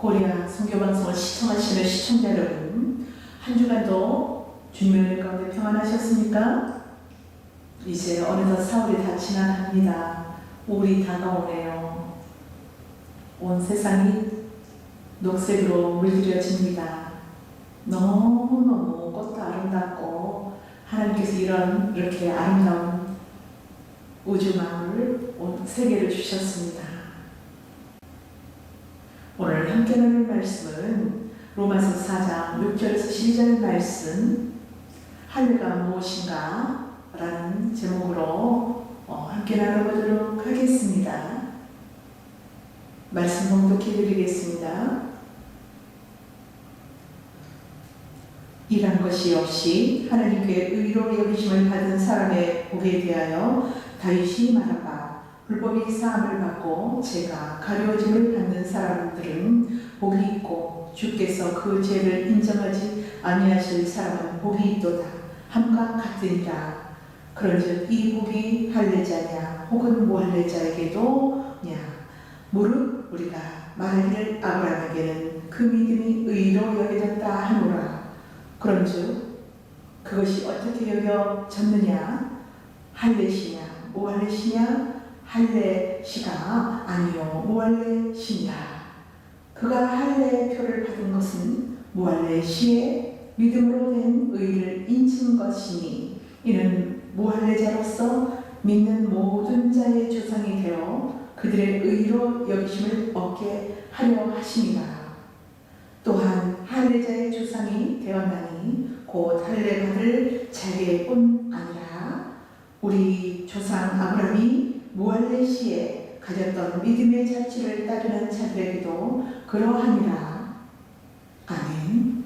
고리아 선교방송을 시청하시는 시청자 여러분, 한 주간도 주님의 은혜 가운데 평안하셨습니까? 이제 어느덧 4월이 다 지나갑니다. 5월이 다가오네요. 온 세상이 녹색으로 물들여집니다. 너무너무 꽃도 아름답고 하나님께서 이렇게 아름다운 우주망을 온 세계를 주셨습니다. 오늘 함께 나눌 말씀은 로마서 4장 6절에서 12절 말씀, 할례가 무엇인가? 라는 제목으로 함께 나눠보도록 하겠습니다. 말씀 봉독해 드리겠습니다. 일한 것이 없이 하나님께 의로 여기심을 받은 사람의 복에 대하여 다윗이 말하바, 불법이 사함을 받고 죄가 가려짐을 받는 사람들은 복이 있고 주께서 그 죄를 인정하지 아니하실 사람은 복이 있도다. 함과 같으니라. 그런즉 이 복이 할례자냐 혹은 무할례자에게도냐, 무릇 우리가 말하기를 아브라함에게는 그 믿음이 의로 여겨졌다 하노라. 그런즉 그것이 어떻게 여겨졌느냐? 할례시냐 무할례시냐? 할례시가 아니요 무할례시니라. 그가 할례표를 받은 것은 무할례시의 믿음으로 된 의를 인친 것이니, 이는 무할례자로서 믿는 모든 자의 조상이 되어 그들의 의로 여기심을 얻게 하려 하심이라. 또한 할례자의 조상이 되었나니 곧 할례 받을 자에게뿐 아니라 우리 조상 아브라함이 무할례 시에 가졌던 믿음의 자취를 따르는 자들에게도 그러하니라. 아멘.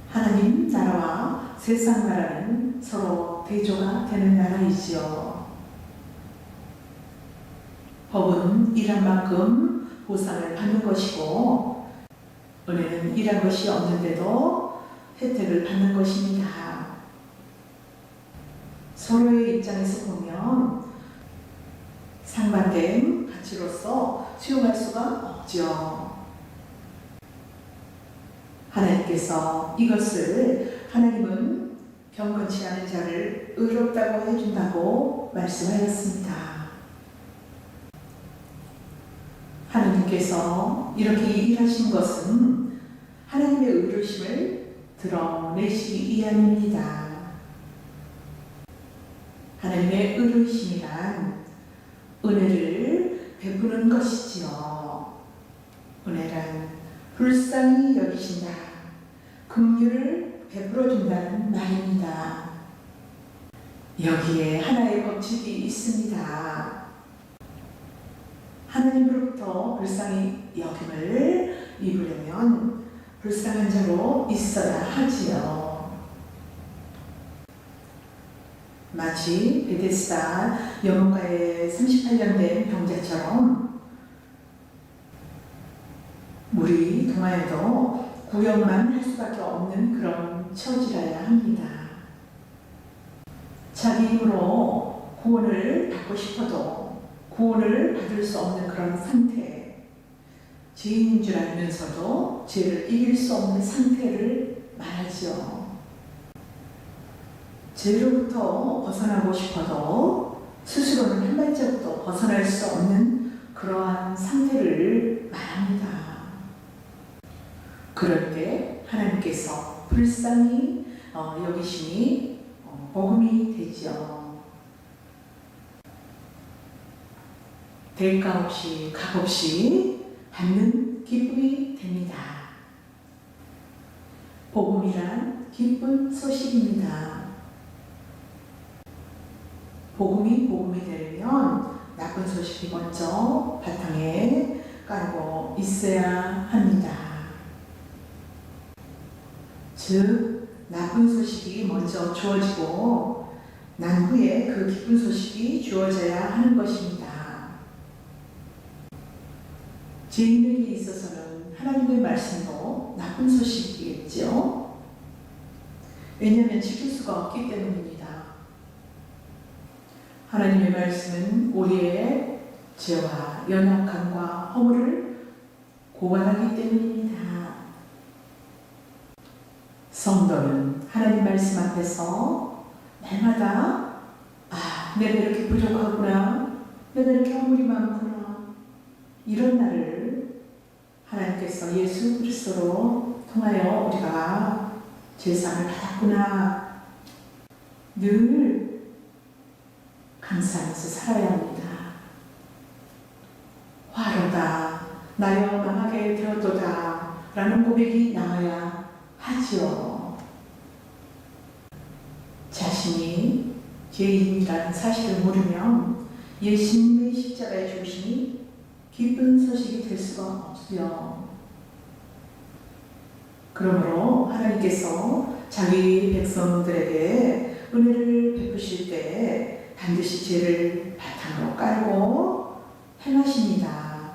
하나님 나라와 세상 나라는 서로 대조가 되는 나라이지요. 법은 일한 만큼 보상을 받는 것이고, 은혜는 일한 것이 없는데도 혜택을 받는 것입니다. 서로의 입장에서 보면 상반된 가치로서 수용할 수가 없죠. 하나님께서 이것을, 하나님은 경건치 않은 자를 의롭다고 해준다고 말씀하였습니다. 하나님께서 이렇게 일하신 것은 하나님의 의로심을 드러내시기 위함입니다. 하나님의 의로심이란 은혜를 베푸는 것이지요. 은혜란 불쌍히 여기신다, 긍휼을 베풀어준다는 말입니다. 여기에 하나의 법칙이 있습니다. 하나님으로부터 불쌍히 여김을 입으려면 불쌍한 자로 있어야 하지요. 마치 베데스다 연못가에 38년 된 병자처럼 물이 동하여도 구역만 할 수밖에 없는 그런 처지라야 합니다. 자기 힘으로 구원을 받고 싶어도 구원을 받을 수 없는 그런 상태, 죄인인 줄 알면서도 죄를 이길 수 없는 상태를 말하죠. 죄로부터 벗어나고 싶어도 스스로는 한 발자국도 벗어날 수 없는 그러한 상태를 말합니다. 그럴 때 하나님께서 불쌍히 여기심이 복음이 되죠. 대가 없이 값 없이 받는 기쁨이 됩니다. 복음이란 기쁜 소식입니다. 복음이 되려면 나쁜 소식이 먼저 바탕에 깔고 있어야 합니다. 즉, 나쁜 소식이 먼저 주어지고 난 후에 그 기쁜 소식이 주어져야 하는 것입니다. 죄인에게 있어서는 하나님의 말씀도 나쁜 소식이겠죠. 왜냐하면 지킬 수가 없기 때문입니다. 하나님의 말씀은 우리의 죄와 연약함과 허물을 고발하기 때문입니다. 성도는 하나님 말씀 앞에서 날마다 내가 이렇게 부족하구나, 내가 이렇게 허물이 많구나, 이런 날을 하나님께서 예수 그리스도로 통하여 우리가 죄사함을 받았구나 늘 감사하면서 살아야 합니다. 화로다 나여 망하게 되었도다 라는 고백이 나와야 하지요. 자신이 죄인이라는 사실을 모르면 예수님의 십자가의 죽으심이 기쁜 소식이 될 수가 없어요. 그러므로 하나님께서 자기 백성들에게 은혜를 베푸실 때 반드시 죄를 바탕으로 깔고 행하십니다.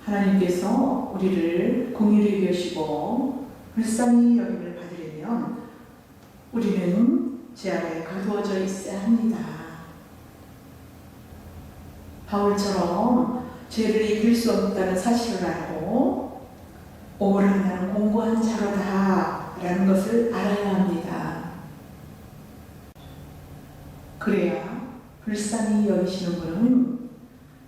하나님께서 우리를 공의를 여기시고 불쌍히 여김을 받으려면 우리는 죄 아래 거두어져 있어야 합니다. 바울처럼 죄를 이길 수 없다는 사실을 알고 오라 나는 공고한 자로다 라는 것을 알아야 합니다. 그래야 불쌍히 여기시는 분은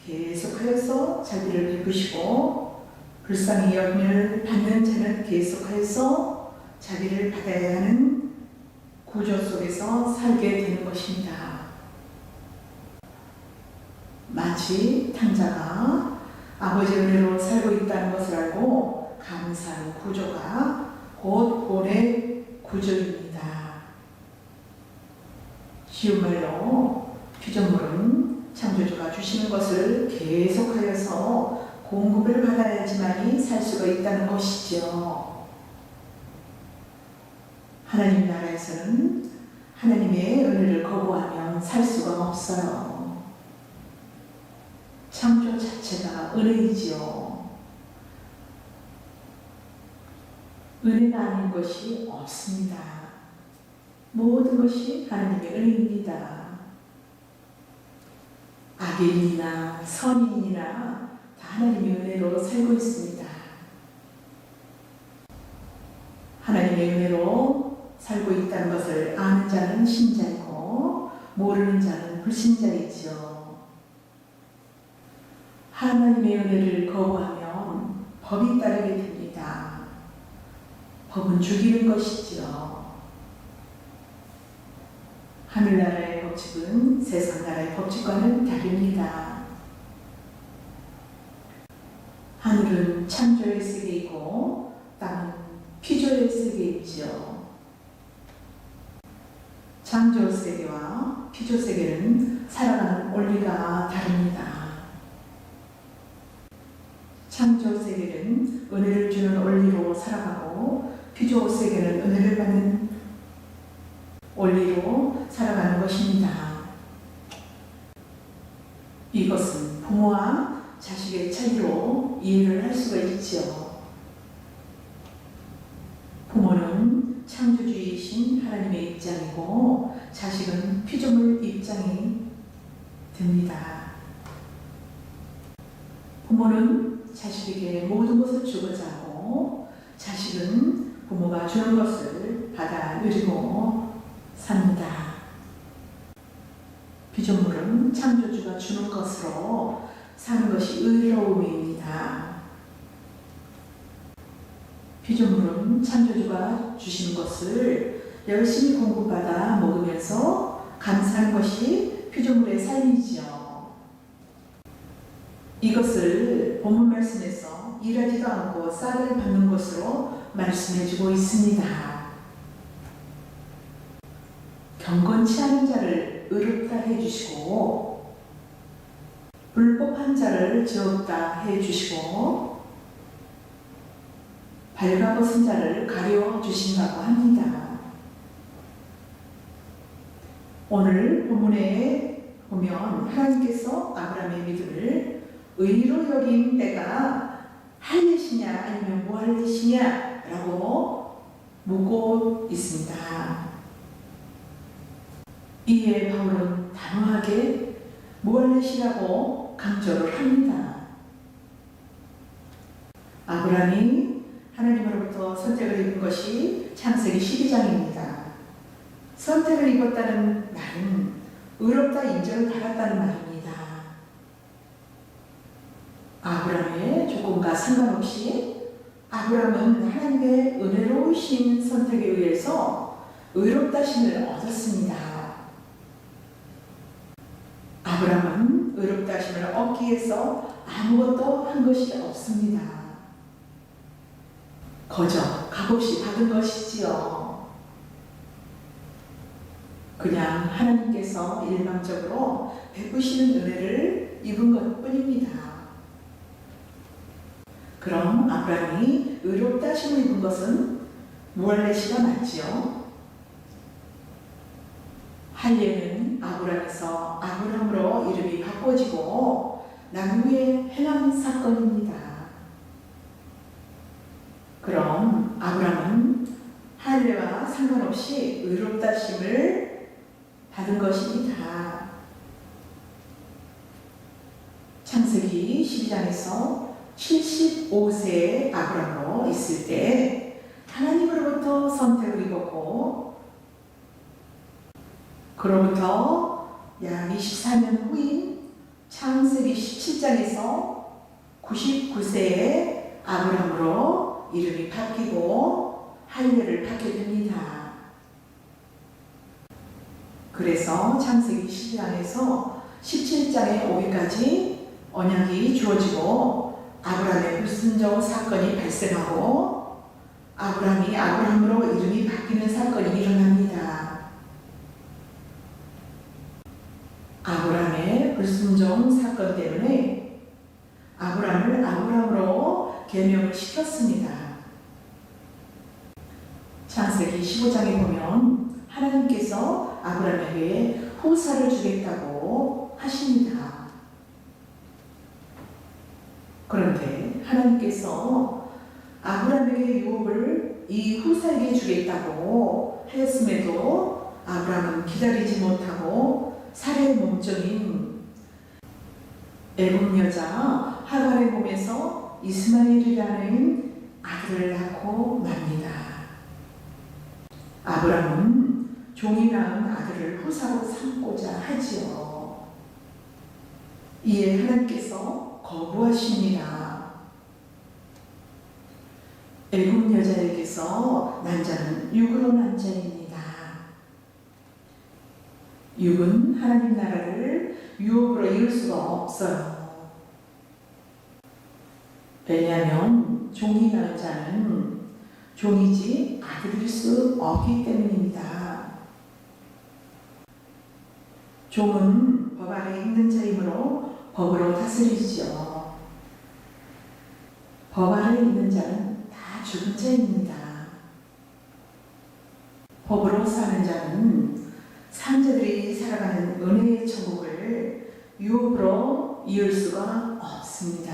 계속하여서 자비를 베푸시고 불쌍히 여김을 받는 자는 계속하여서 자비를 받아야 하는 구조 속에서 살게 되는 것입니다. 마치 탕자가 아버지의 은혜로 살고 있다는 것을 알고 감사하는 구조가 곧 본의 구조입니다. 쉬운 말로 피조물은 창조주가 주시는 것을 계속하여서 공급을 받아야지만이 살 수가 있다는 것이죠. 하나님 나라에서는 하나님의 은혜를 거부하면 살 수가 없어요. 창조 자체가 은혜이지요. 은혜가 아닌 것이 없습니다. 모든 것이 하나님의 은혜입니다. 악인이나 선인이나 다 하나님의 은혜로 살고 있습니다. 하나님의 은혜로 살고 있다는 것을 아는 자는 신자이고 모르는 자는 불신자이지요. 하나님의 은혜를 거부하면 법이 따르게 됩니다. 법은 죽이는 것이지요. 하늘나라의 법칙은 세상나라의 법칙과는 다릅니다. 하늘은 창조의 세계이고 땅은 피조의 세계이지요. 창조 세계와 피조 세계는 살아가는 원리가 다릅니다. 창조 세계는 은혜를 주는 원리로 살아가고 피조 세계는 은혜를 받는 원리로 살아가는 것입니다. 이것은 부모와 자식의 차이로 이해를 할 수가 있지요. 부모는 창조주이신 하나님의 입장이고 자식은 피조물 입장이 됩니다. 부모는 자식에게 모든 것을 주고자 하고 자식은 부모가 주는 것을 받아 누리고 삽니다. 피조물은 창조주가 주는 것으로 사는 것이 의로움입니다. 피조물은 창조주가 주시는 것을 열심히 공급받아 먹으면서 감사하는 것이 피조물의 삶이지요. 이것을 본문 말씀에서 일하지도 않고 쌀을 받는 것으로 말씀해주고 있습니다. 경건치 않은 자를 의롭다 해주시고 불법한 자를 죄없다 해주시고 발가벗은 자를 가려주신다고 합니다. 오늘 본문에 보면 하나님께서 아브라함의 믿음을 의로 여긴 때가 할 일이냐 아니면 뭐 할 일이냐 라고 묻고 있습니다. 이에 바울은 단호하게 무할렛이라고 강조를 합니다. 아브라함이 하나님으로부터 선택을 입은 것이 창세기 12장입니다. 선택을 입었다는 말은 의롭다 인정을 받았다는 말입니다. 아브라함의 조건과 상관없이 아브라함은 하나님의 은혜로우신 선택에 의해서 의롭다심을 얻었습니다. 아브라함은 의롭다심을 얻기 위해서 아무것도 한 것이 없습니다. 거저 값없이 받은 것이지요. 그냥 하나님께서 일방적으로 베푸시는 은혜를 입은 것뿐입니다. 그럼 아브라함이 의롭다 하심을 입은 것은 무할렛이가 맞지요? 할례는 아브라함에서 아브라함으로 이름이 바꿔지고 난 후에 행한 사건입니다. 그럼 아브라함은 할례와 상관없이 의롭다 하심을 받은 것입니다. 창세기 12장에서 75세의 아브라함으로 있을 때 하나님으로부터 선택을 입었고, 그로부터 약 24년 후인 창세기 17장에서 99세의 아브라함으로 이름이 바뀌고 할례를 받게 됩니다. 그래서 창세기 12장에서 17장에 오기까지 언약이 주어지고 아브라함의 불순종 사건이 발생하고 아브라함이 아브라함으로 이름이 바뀌는 사건이 일어납니다. 아브라함의 불순종 사건 때문에 아브라함을 아브라함으로 계명을 시켰습니다. 창세기 15장에 보면 하나님께서 아브라함에게 후사를 주겠다고 하십니다. 그런데 하나님께서 아브라함에게 유업을 이 후사에게 주겠다고 하였음에도 아브라함은 기다리지 못하고 살해의 몸종인 애굽 여자 하갈의 몸에서 이스마엘이라는 아들을 낳고 맙니다. 아브라함은 종이 낳은 아들을 후사로 삼고자 하지요. 이에 하나님께서 거부하십니다. 애굽 여자에게서 난 자는 육으로 난 자입니다. 육은 하나님 나라를 유업으로 이룰 수가 없어요. 왜냐하면 종이 낳은 자는 종이지 아들일 수 없기 때문입니다. 종은 법 아래 있는 자이므로 법으로 다스리지요. 법 아래 있는 자는 다 죽은 자입니다. 법으로 사는 자는 산자들이 살아가는 은혜의 천국을 유업으로 이을 수가 없습니다.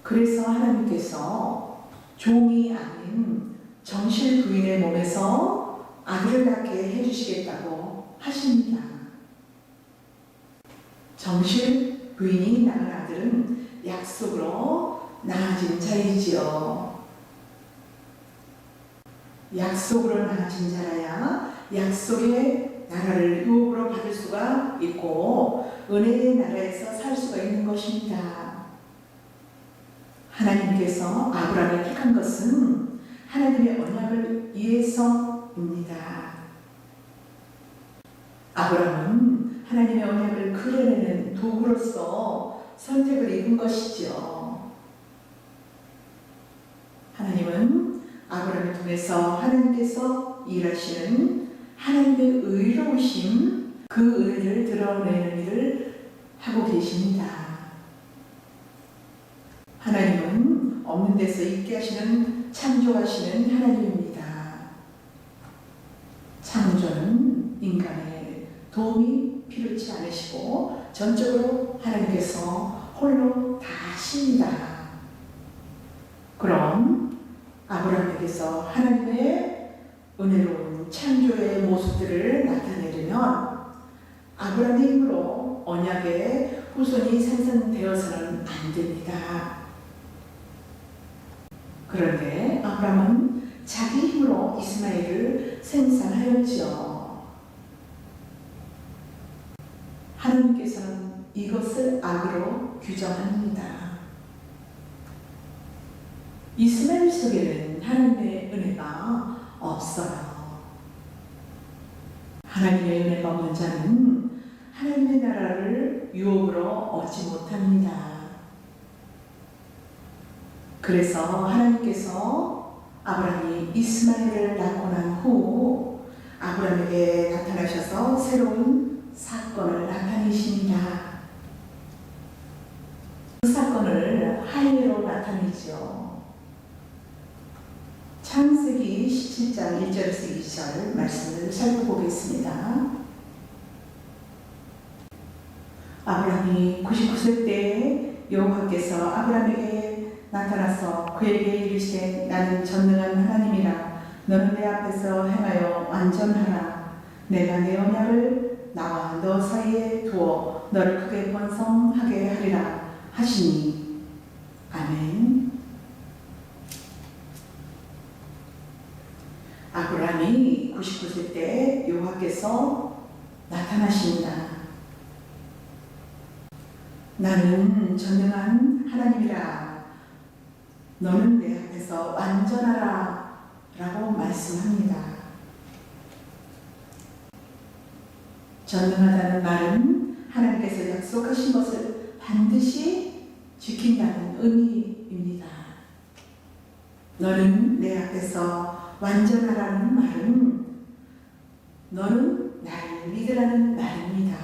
그래서 하나님께서 종이 아닌 정실 부인의 몸에서 아들을 낳게 해주시겠다고 하십니다. 정실 부인이 낳은 아들은 약속으로 낳아진 자이지요. 약속으로 낳아진 자라야 약속의 나라를 유업으로 받을 수가 있고 은혜의 나라에서 살 수가 있는 것입니다. 하나님께서 아브라함을 택한 것은 하나님의 언약을 위해서입니다. 아브라함은 하나님의 언약을 그려내는 도구로서 선택을 입은 것이죠. 하나님은 아브라함을 통해서 하나님께서 일하시는 하나님의 의로우심, 그 은혜를 드러내는 일을 하고 계십니다. 하나님은 없는 데서 있게 하시는 창조하시는 하나님입니다. 창조는 인간의 도움이 필요치 않으시고 전적으로 하나님께서 홀로 다 하십니다. 그럼 아브라함에게서 하나님의 은혜로운 창조의 모습들을 나타내려면 아브라함의 힘으로 언약의 후손이 생산되어서는 안 됩니다. 그런데 아브라함은 자기 힘으로 이스마엘을 생산하였지요. 하나님께서는 이것을 악으로 규정합니다. 이스마엘 속에는 하나님의 은혜가 없어요. 하나님의 은혜가 없는 자는 하나님의 나라를 유업으로 얻지 못합니다. 그래서 하나님께서 아브라함이 이스마엘을 낳고 난 후 아브라함에게 나타나셔서 새로운 사건을 나타내십니다. 그 사건을 할례로 나타내죠. 창세기 17장 1절에서 2절 말씀을 살펴보겠습니다. 아브라함이 99세 때에 여호와께서 아브라함에게 나타나서 그에게 이르시되 나는 전능한 하나님이라 너는 내 앞에서 행하여 완전하라. 내가 내 언약을 나와 너 사이에 두어 너를 크게 번성하게 하리라 하시니. 아멘. 아브라함이 99세 때 여호와께서 나타나십니다. 나는 전능한 하나님이라 너는 내 앞에서 완전하라 라고 말씀합니다. 전능하다는 말은 하나님께서 약속하신 것을 반드시 지킨다는 의미입니다. 너는 내 앞에서 완전하라는 말은 너는 나를 믿으라는 말입니다.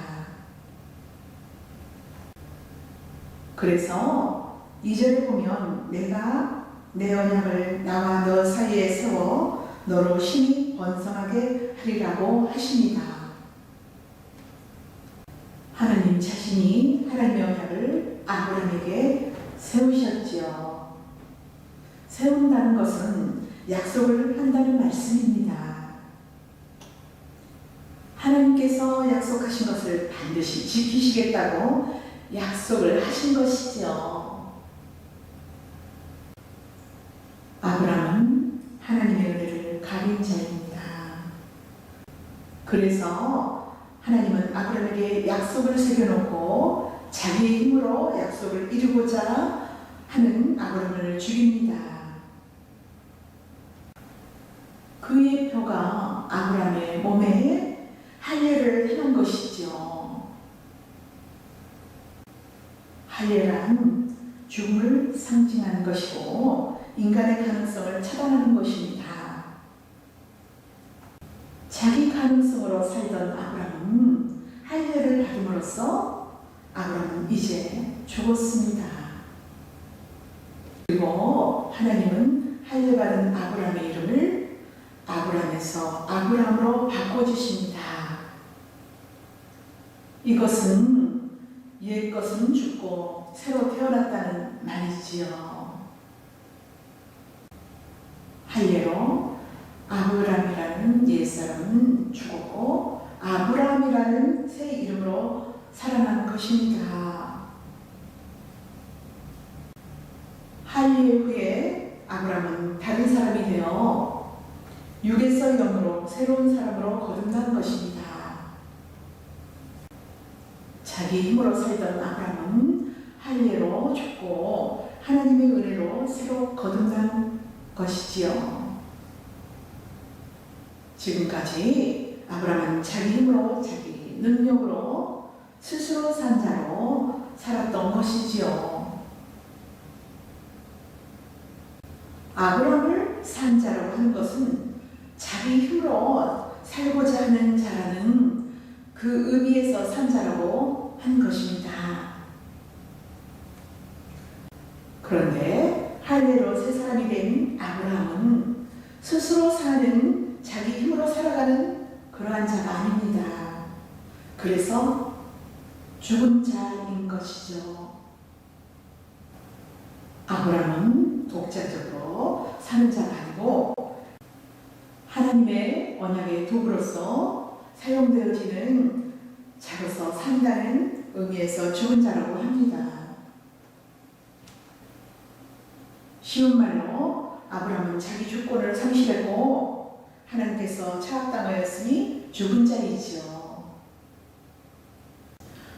그래서 2절에 보면 내가 내 언약을 나와 너 사이에 세워 너로 심히 번성하게 하리라고 하십니다. 하나님 자신이 하나님의 언약을 아브라함에게 세우셨지요. 세운다는 것은 약속을 한다는 말씀입니다. 하나님께서 약속하신 것을 반드시 지키시겠다고 약속을 하신 것이죠. 아브라함은 하나님의 은혜를 가진 자입니다. 그래서 하나님은 아브라함에게 약속을 새겨놓고 자기의 힘으로 약속을 이루고자 하는 아브라함을 죽입니다. 그의 표가 아브라함의 몸에 할례를 해놓은 것이죠. 할례란 죽음을 상징하는 것이고 인간의 가능성을 차단하는 것입니다. 자기 가능성으로 살던 아브라함은 할례를 받음으로써 아브라함은 이제 죽었습니다. 그리고 하나님은 할례 받은 아브라함의 이름을 아브라함에서 아브라함으로 바꿔주십니다. 이것은 옛 것은 죽고 새로 태어났다는 말이지요. 할례로 아브라함이라는 옛사람은 죽었고 아브라함이라는 새 이름으로 살아난 것입니다. 할례 후에 아브라함은 다른 사람이 되어 육에서 영으로 새로운 사람으로 거듭난 것입니다. 자기 힘으로 살던 아브라함은 할례로 죽고 하나님의 은혜로 새로 거듭난 것이지요. 지금까지 아브라함은 자기 힘으로 자기 능력으로 스스로 산 자로 살았던 것이지요. 아브라함을 산 자라고 하는 것은 자기 힘으로 살고자 하는 자라는 그 의미에서 산 자라고 한 것입니다. 그런데 할례로 새 사람이 된 아브라함은 스스로 사는 자기 힘으로 살아가는 그러한 자가 아닙니다. 그래서 죽은 자인 것이죠. 아브라함은 독자적으로 사는 자가 아니고 하나님의 언약의 도구로서 사용되어지는 자로서 산다는 의미에서 죽은 자라고 합니다. 쉬운 말로 아브라함은 자기 주권을 상실했고 하나님께서 차압당하였으니 죽은 자이지요.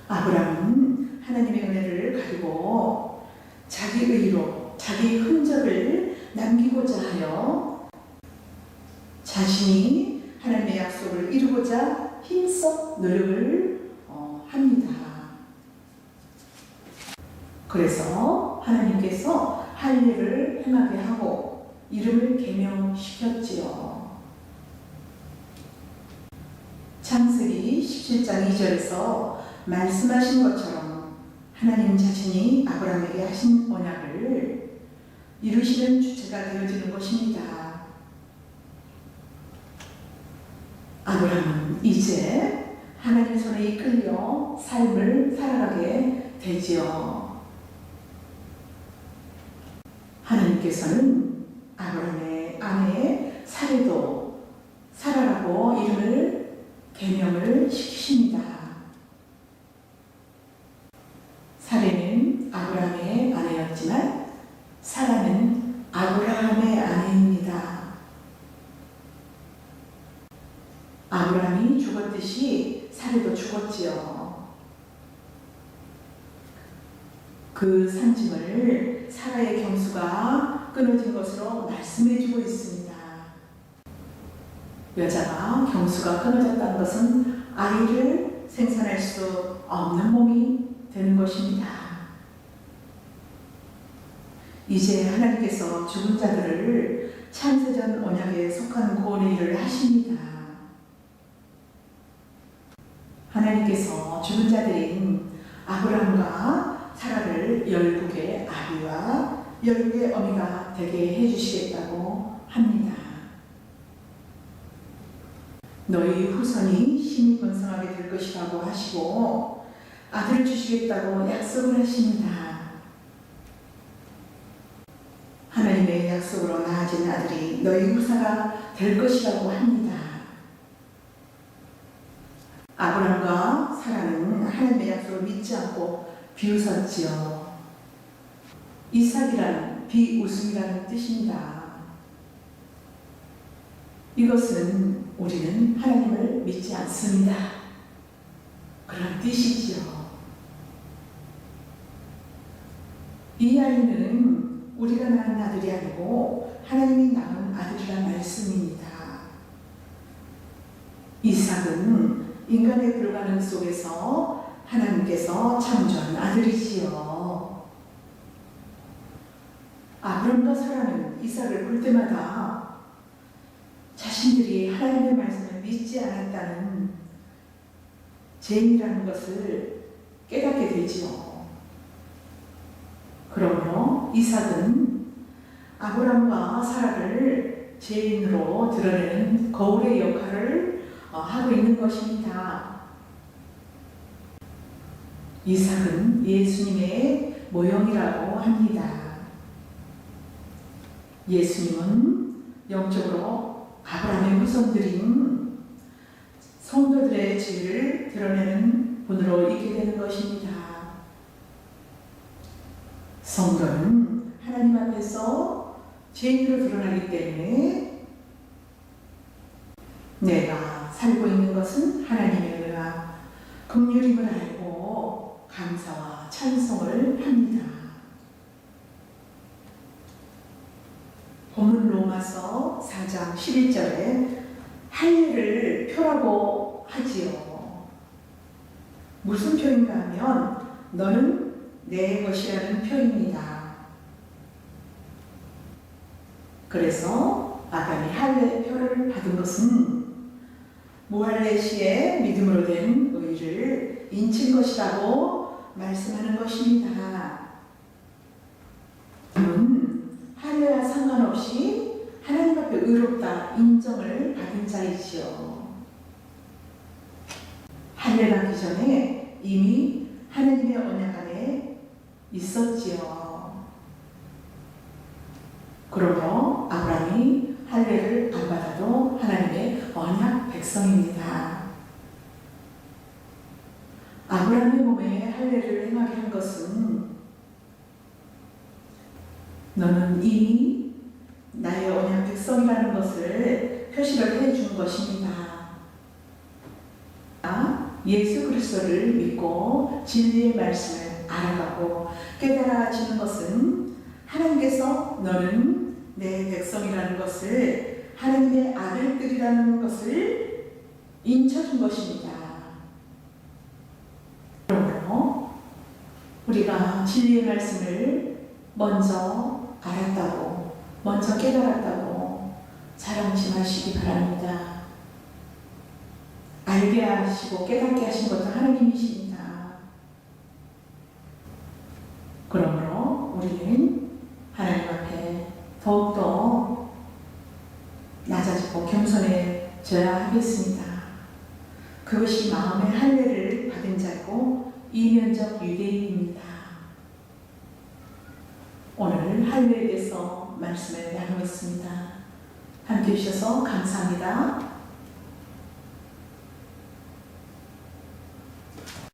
아브라함은 하나님의 은혜를 가지고 자기 의로 자기 흔적을 남기고자 하여 자신이 하나님의 약속을 이루고자 힘써 노력을 합니다. 그래서 하나님께서 할 일을 행하게 하고 이름을 계명시켰지요. 창세기 17장 2절에서 말씀하신 것처럼 하나님 자신이 아브라함에게 하신 언약을 이루시는 주체가 되어지는 것입니다. 아브라함은 이제 하나님 손에 이끌려 삶을 살아가게 되지요. 하나님께서는 아브라함의 아내 사례도 사라라고 이름을 계명을 시키십니다. 사례는 아브라함의 아내였지만 사라는 아브라함의 아내입니다. 아브라함이 죽었듯이 사례도 죽었지요. 그 상징을 사라의 경수가 끊어진 것으로 말씀해주고 있습니다. 여자가 경수가 끊어졌다는 것은 아이를 생산할 수 없는 몸이 되는 것입니다. 이제 하나님께서 죽은 자들을 창세전 언약에 속한 구원의 일을 하십니다. 하나님께서 죽은 자들인 아브라함과 사라를 열국의 아비와 열국의 어미가 되게 해주시겠다고 합니다. 너희 후손이 심히 번성하게 될 것이라고 하시고 아들을 주시겠다고 약속을 하십니다. 하나님의 약속으로 낳아진 아들이 너희 후사가 될 것이라고 합니다. 아브라함과 사라는 하나님의 약속을 믿지 않고 비웃었지요. 이삭이란 비웃음이라는 뜻입니다. 이것은 우리는 하나님을 믿지 않습니다. 그런 뜻이지요. 이 아이는 우리가 낳은 아들이 아니고 하나님이 낳은 아들이란 말씀입니다. 이삭은 인간의 불가능 속에서 하나님께서 창조한 아들이지요. 아브람과 사라는 이삭을 볼 때마다 자신들이 하나님의 말씀을 믿지 않았다는 죄인이라는 것을 깨닫게 되지요. 그러므로 이삭은 아브람과 사라를 죄인으로 드러내는 거울의 역할을 하고 있는 것입니다. 이삭은 예수님의 모형이라고 합니다. 예수님은 영적으로 아브라함의 후손들인 성도들의 죄를 드러내는 분으로 있게 되는 것입니다. 성도는 하나님 앞에서 죄인으로 드러나기 때문에 내가 살고 있는 것은 하나님의 은혜와 긍휼임을 알고 감사와 찬송을 합니다. 본문 로마서 4장 11절에 할례를 표라고 하지요. 무슨 표인가 하면 너는 내 것이라는 표입니다. 그래서 아담이 할례 표를 받은 것은 무할례 시에 믿음으로 된 의를 인친 것이라고 말씀하는 것입니다. 할례와 상관없이 하나님 앞에 의롭다 인정을 받은 자이지요. 할례 받기 전에 이미 하나님의 언약 안에 있었지요. 그러므로 아브라함이 할례를 안 받아도 하나님의 언약 백성입니다. 몸에 할례를 행하게 한 것은 너는 이미 나의 언약 백성이라는 것을 표시를 해준 것입니다. 예수 그리스도를 믿고 진리의 말씀을 알아가고 깨달아지는 것은 하나님께서 너는 내 백성이라는 것을, 하나님의 아들들이라는 것을 인쳐준 것입니다. 그러므로 우리가 진리의 말씀을 먼저 알았다고, 먼저 깨달았다고 자랑치 마시기 바랍니다. 알게 하시고 깨닫게 하신 것도 하나님이십니다. 그러므로 우리는 하나님 앞에 더욱더 낮아지고 겸손해져야 하겠습니다. 그것이 마음의 할례를 받은 자고 이면적 유대인입니다. 오늘 할례에 대해서 말씀을 나누었습니다. 함께 해주셔서 감사합니다.